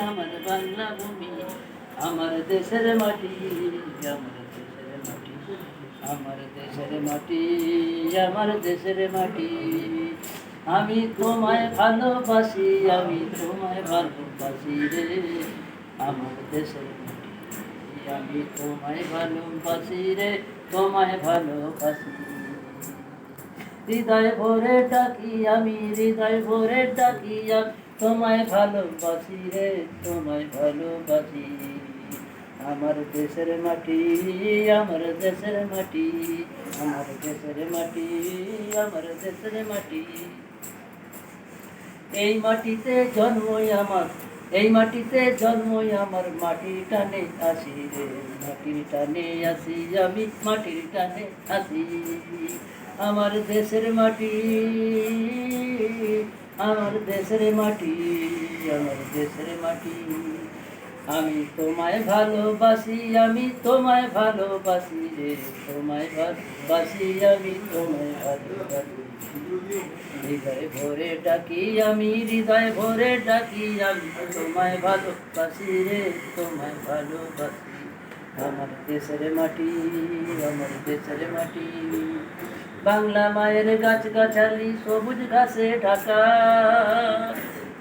আমার বাংলা ভূমি, আমার দেশের মাটি, আমার দেশের মাটি, আমার দেশের মাটি, আমার দেশের মাটি। আমি তোমায় ভালোবাসি, আমি তোমায় ভালোবাসি রে আমার দেশের মাটি। আমি তোমায় ভালোবাসি রে, তোমায় ভালোবাসি। হৃদয় ভরে ডাকি আমি, হৃদয় ভরে ডাকি আমি, তোমায় ভালোবাসি রে, তোমায় ভালোবাসি। আমার দেশের মাটি, আমার দেশের মাটি, আমার দেশের মাটি, আমার দেশের মাটি। এই মাটিতে জন্মই আমার, এই মাটিতে জন্মই আমার, মাটির টানে আসি রে, মাটির টানে আসি আমি, মাটির টানে আসি। আমার দেশের মাটি, আমার দেশের মাটি, আমার দেশের মাটি। আমি তোমায় ভালোবাসি, আমি তোমায় ভালোবাসি রে, তোমায় ভালোবাসি, আমি তোমায় ভালোবাসি। হৃদয় ভরে ডাকি আমি, হৃদয় ভরে ডাকি আমি, তোমায় ভালোবাসি রে, তোমায় ভালোবাসি। আমার দেশের মাটি, আমার দেশের মাটি। বাংলা মায়ের গাছ গাছালি সবুজ ঘাসে ঢাকা,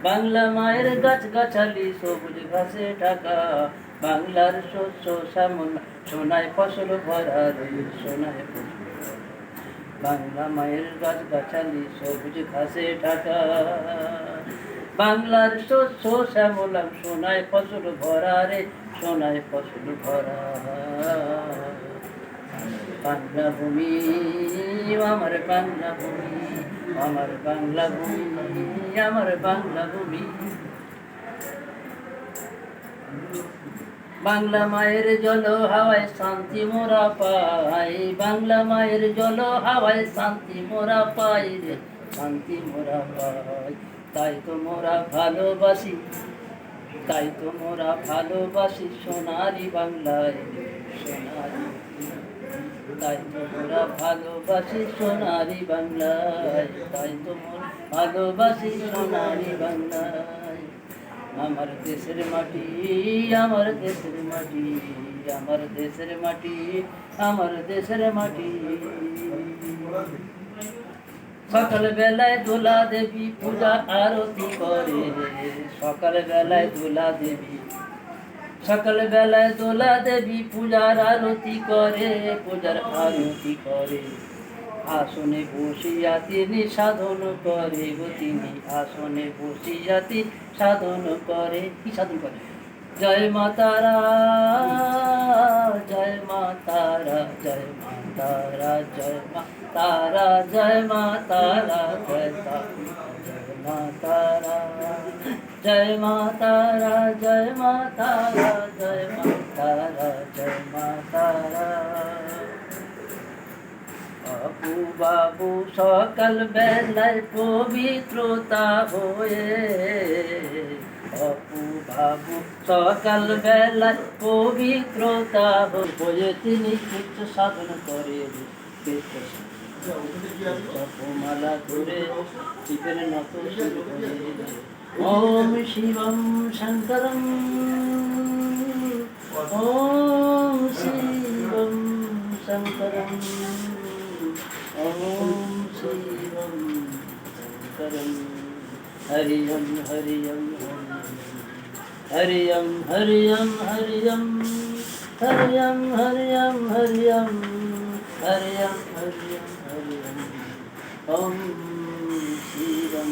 বাংলা মায়ের গাছ গাছালি সবুজ ঘাসে ঢাকা। বাংলার শস্য শ্যামল, সোনায় ফসল ভরা রে, সোনায় ফসল। বাংলা মায়ের গাছ গাছালি সবুজ ঘাসে ঢাকা, বাংলার শস্য শ্যামলাম, সোনায় ফসল ভরা রে, সোনায় ফসল ভরা। বাংলা ভূমি, আমার বাংলা ভূমি, আমার বাংলা ভূমি, আমার বাংলা ভূমি। বাংলা মায়ের জল হাওয়ায় শান্তি মোরা পাই, বাংলা মায়ের জল হাওয়ায় শান্তি মোরা পাই রে, শান্তি মোরা পাই। তাই তো মোরা ভালোবাসি, তাই তো মোরা ভালোবাসি সোনারি বাংলায়, সোনারি। তাই তো মোরা ভালোবাসি সোনারি বাংলায়, তাই তো মোরা ভালোবাসি সোনারি বাংলায়। আমার দেশের মাটি, আমার দেশের মাটি, আমার দেশের মাটি, আমার দেশের মাটি। সকাল বেলায় দোলা দেবী পূজা আরতি করে, সকাল বেলায় দোলা দেবী, সকাল বেলায় দোলা দেবী পূজার আরতি করে, পূজার আরতি করে। আসনে বসিয়া তিনি সাধন করে গো, তিনি আসনে বসিয়া তিনি সাধন করে। কি সাধন করে? জয় মা তারা, জয় মা তারা, জয় মা তারা, জয় মা তারা, জয় মা তারা, জয় মা তারা, জয় মা তারা, জয় মা তারা, জয় মা তারা, জয় মা তারা। বাবু বাবু সকাল বেলায় পবিত্রতা হয়ে, বাবু বাবু সকাল বেলায় পবিত্রতা হয়ে তিনি কৃষ্ণ সাধন করে, জপমালা ধরে শিবের নত শুরু করে। ওম শিবম শঙ্করম, ওম শিবম শঙ্করম, ওম শিবম শঙ্করম। হরি ওম, হরি ওম, হরি ওম, হরি ওম, হরি ওম, হরি ওম, হরি ওম, হরি ওম, হরি ওম, হরি ওম, হরি ওম। ওম শিবম